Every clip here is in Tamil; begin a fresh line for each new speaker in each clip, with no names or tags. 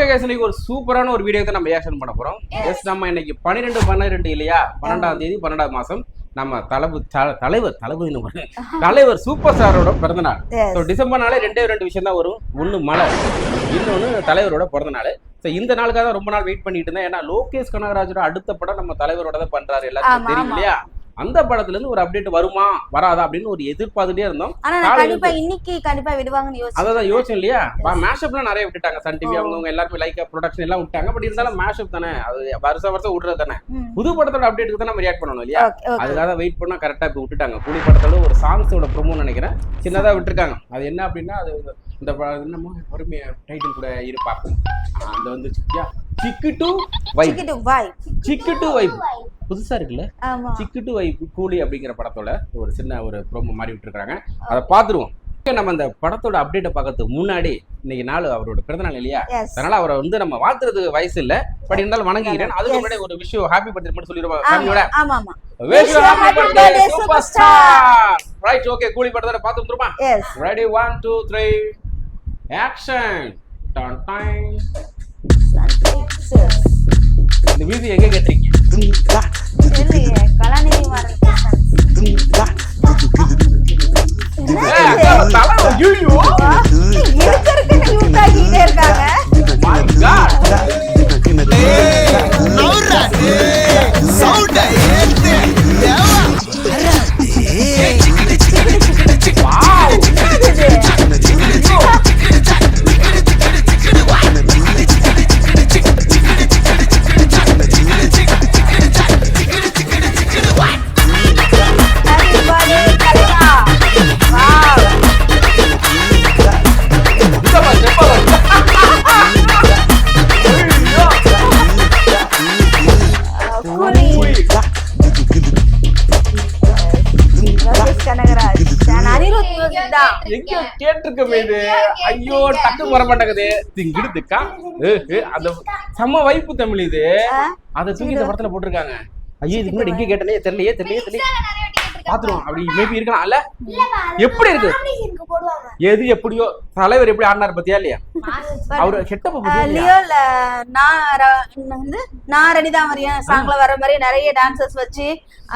கைஸ், இன்னைக்கு ஒரு சூப்பரான ஒரு வீடியோ தான் நம்ம ரியாக்ஷன் பண்ண போறோம். எஸ், நம்ம இன்னைக்கு 12 இல்லையா, 12ஆம் தேதி 12ஆம் மாசம் நம்ம தலைவர் சூப்பர் ஸ்டாரோட பிறந்த நாள். டிசம்பர் நாளே ரெண்டு விஷயம் தான் வரும். ஒண்ணு மழை, இன்னொன்னு தலைவரோட பிறந்த நாள். இந்த நாளுக்காக தான் ரொம்ப நாள் வெயிட் பண்ணிட்டு இருந்தேன். ஏன்னா லோகேஷ் கனகராஜோட அடுத்த படம் நம்ம தலைவரோட தான் பண்றாரு, எல்லாருக்கும் தெரியும் இல்லையா. அந்த படத்துல இருந்து ஒரு அப்டேட் வருமா வராதா அப்படின்னு ஒரு எதிர்பார்த்துட்டே இருந்தோம்.
கண்டிப்பா விடுவாங்கன்னு யோசிச்சு
அதான் யோசனை இல்லையா. மேஷப்லாம் நிறைய விட்டுட்டாங்க. சன் டிவி அவங்க எல்லாருமே லைக் ப்ரொடக்ஷன் எல்லாம் விட்டாங்க. பட் இருந்தாலும் மேஷப் தானே, அது வருஷம் விடுறது தானே. புது படத்தோட அப்டேட்டுக்கு தான் நம்ம ரியாக்ட் பண்ணணும் இல்லையா. அதுக்காக வெயிட் பண்ணா கரெக்டா இப்ப விட்டுட்டாங்க. கூலி படத்தோட ஒரு சாங்ஸோட ப்ரோமோ நினைக்கிறேன் சின்னதா விட்டுருக்காங்க. அது என்ன அப்படின்னா, அது இந்த என்னமோ பொறுமைய டைட்டில் கூட இருப்பாங்க. அந்த வந்து சிக்கு டு வைப் புதுசா இருக்குல்ல. சிக்கு டு வைப் கூலி அப்படிங்கிற படத்தோட ஒரு சின்ன ஒரு ப்ரோமோ மாதிரி விட்டுருக்காங்க. அதை பாத்துருவோம். நம்ம அந்த படத்தோட அப்டேட்டை பார்க்கறதுக்கு முன்னாடி இன்னைக்கு நாள் அவரோட பிறந்தநாள் இல்லையா, அதனால அவரை வந்து நம்ம வாழ்த்துறதுக்கு வயசு இல்ல, பட் இருந்தாலும் வணங்கிக்கிறேன். அதுக்கு முன்னாடி ஒரு விஷயம் ஹாப்பி பர்த்டே மட்டும் சொல்லிடுவோம் ஃபேமிலியோட. Super star right. ஓகே, கூலி படத்தோட பார்த்து வந்துருமா. Ready 1 2 3 action. டான் டான். இந்த மியூசிக் எங்க கேட்றீங்க?
கலாநிதி மாறன்
கேட்டிருக்கமே இது. ஐயோ, டக்கு வர மாட்டேங்குது. திங்கிடு திக்கா அந்த செம்ம வைப்பு தமிழ் இது. அதை தூக்கி இந்த படத்துல போட்டிருக்காங்க. ஐயோ, இதுக்கு முன்னாடி எங்க கேட்டனே தெரியலையே. பாத்துருவோம். அப்படி மேபி இருக்கலாம் இல்ல. எப்படி இருக்கு எது எப்படியோ தலைவர் எப்படி ஆடினார் பத்தியா இல்லையா. அவரு கெட்டப்ப
நான் ரெடிதா மாதிரியா சாங்ல வர மாதிரி நிறைய டான்சர்ஸ் வச்சு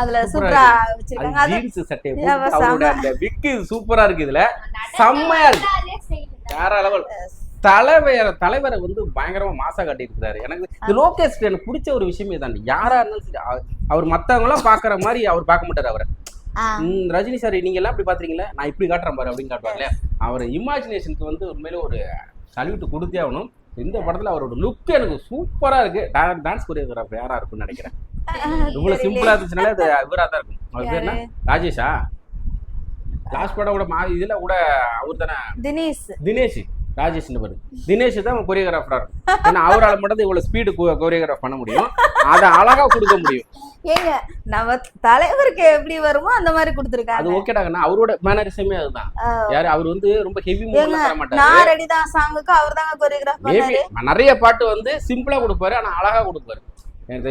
அதுல சூப்பரா வச்சிருக்காங்க.
ஜீன்ஸ் சட்டை போட்டு அவரோட அந்த விக்கு சூப்பரா இருக்கு. இதுல செம்மையா இருக்கு. வேற லெவல். தலைவரை வந்து பயங்கரமா மாசா காட்டி இருக்கிறாரு. எனக்கு லோகேஷ் எனக்கு பிடிச்ச ஒரு விஷயமே தான். யாரா இருந்தாலும் அவர் மத்தவங்க எல்லாம் பாக்குற மாதிரி அவர் பார்க்க மாட்டாரு. அவரை ரஜினி சார் நீங்க எல்லாம் அப்படி பாத்துறீங்களா, நான் இப்படி காட்டுறேன் பாரு அப்படின்னு காட்டுவாங்க. அவர் இமேஜினேஷனுக்கு வந்து உண்மையில ஒரு சல்யூட் கொடுத்தே ஆகணும். இந்த படத்துல அவரோட லுக் எனக்கு சூப்பரா இருக்கு. டான்ஸ் கொரியோகிராஃபர் யாரா இருக்கும்னு நினைக்கிறேன். இவ்வளவு சிம்பிளா இருந்துச்சுனாலே அது இவரா தான் இருக்கும். அவர் பேர் என்ன, ராஜேஷா? லாஸ்ட் படம் கூட இதுல கூட அவர் தானே, தினேஷ். ராஜேஷ் பேரு தினேஷ் தான் கொரியோகிராஃபரா இருக்கும். ஏன்னா அவரால் மட்டும் இவ்வளவு ஸ்பீடு கொரியோகிராஃப் பண்ண முடியும். அதை அழகா கொடுக்க முடியும்.
ஏங்க நம்ம தலைவருக்கு எப்படி வருமோ அந்த மாதிரி கொடுத்துருக்காங்க.
அது ஓகேடாங்கண்ணா. அவரோட மேனரிசமே அதுதான். யாரு அவர் வந்து ரொம்ப ஹெவி மூவ்மெண்ட் பண்ண மாட்டாரு.
நான் ரெடி தான் சாங்குக்கு அவர்தாங்க கொரியோகிராஃப் பண்ணாரு.
நிறைய பாட்டு வந்து சிம்பிளா கொடுப்பாரு, ஆனா அழகா கொடுப்பாரு.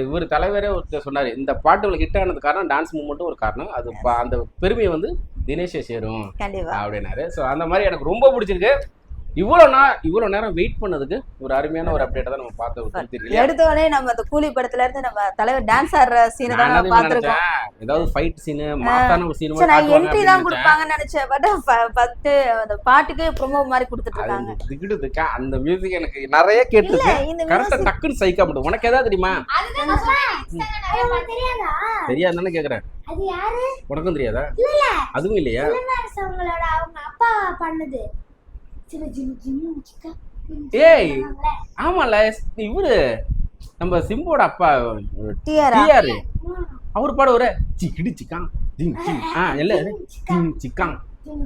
இவர் தலைவரே ஒருத்தர் சொன்னாரு, இந்த பாட்டு ஹிட் ஆனது காரணம் டான்ஸ் மூவ்மெண்ட்டும் ஒரு காரணம். அது அந்த பெருமையை வந்து தினேஷே சேரும் அப்படின்னாரு. ஸோ அந்த மாதிரி எனக்கு ரொம்ப பிடிச்சிருக்கு. இவ்வளவு நேரம் வெயிட் பண்ணதுக்கு ஒரு அருமையான ஒரு அப்டேட் தான் நம்ம பார்த்தோம்.
எடுத்த உடனே நம்ம அந்த கூலி படத்துல இருந்து நம்ம தலைவர் டான்ஸ் ஆடுற சீன் தான் பார்த்திருக்கோம்.
ஏதாவது ஃபைட் சீன், மாசான ஒரு சீன்
மாதிரி நான் என்ட்ரி தான் கொடுப்பாங்கன்னு நினைச்சேன். பட் ஃபர்ஸ்ட் அந்த பாட்டுக்கு ப்ரோமோ மாதிரி கொடுத்துட்டு இருக்காங்க.
திகிடுதுக்கா அந்த மியூசிக் எனக்கு நிறைய கேட்டிருக்கேன். கரெக்ட்டா டக்குன்னு சைக்கா போடு. உனக்கு ஏதாவது தெரியுமா? தெரியாதுன்னு கேக்குறேன்.
அது யாரு?
உனக்கும் தெரியாதா? அதுவும் இல்லையா?
அவங்க அப்பா பண்ணது.
ஏய் ஆமால, இவரு நம்ம சிம்போட அப்பா டிஆர். அவர் பாட ஒரு சிக்கிடி சிக்கான் சிக்கான்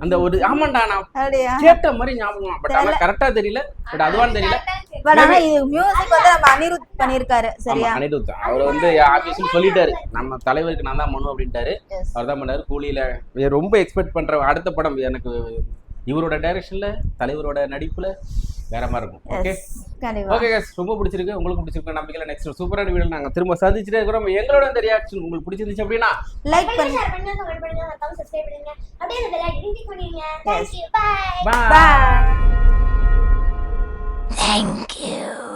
அந்த ஒரு ஆமாண்டா நான் கேட்ட மாதிரி ஞாபகம். பட் ஆனா கரெக்டா தெரியல. பட் அதுவான்னு தெரியல.
பட் ஆனா இது மியூசிக் வந்து நம்ம அனிருத் பண்ணிருக்காரு. சரியா?
அனிருத் அவர் வந்து ஆபீஸ்ல சொல்லிட்டாரு, நம்ம தலைவருக்கு நான் தான் மனு அப்படின்ட்டாரு. அவர் தான் பண்ணாரு. கூலியில ரொம்ப எக்ஸ்பெக்ட் பண்ற அடுத்த படம் எனக்கு இவரோட டைரக்ஷன்ல தலைவரோட நடிப்புல வேற மாதிரி இருக்கும். ஓகே ஓகே गाइस, ரொம்ப பிடிச்சிருக்கு. உங்களுக்கு பிடிச்சிருக்கு நம்பிக்கையில நெக்ஸ்ட் சூப்பரான வீடியோ நாங்க திரும்ப சந்திச்சிட்டே இருக்கோம். எங்களோட இந்த ரியாக்ஷன் உங்களுக்கு பிடிச்சிருந்துச்சு அப்படினா
லைக் பண்ணுங்க, ஷேர் பண்ணுங்க, கமெண்ட் பண்ணுங்க, மறக்காம சப்ஸ்கிரைப் பண்ணுங்க. அப்படியே அந்த பெல் ஐகானை கிளிக் பண்ணிடுங்க. Thank you. Bye.
Bye.
Thank you.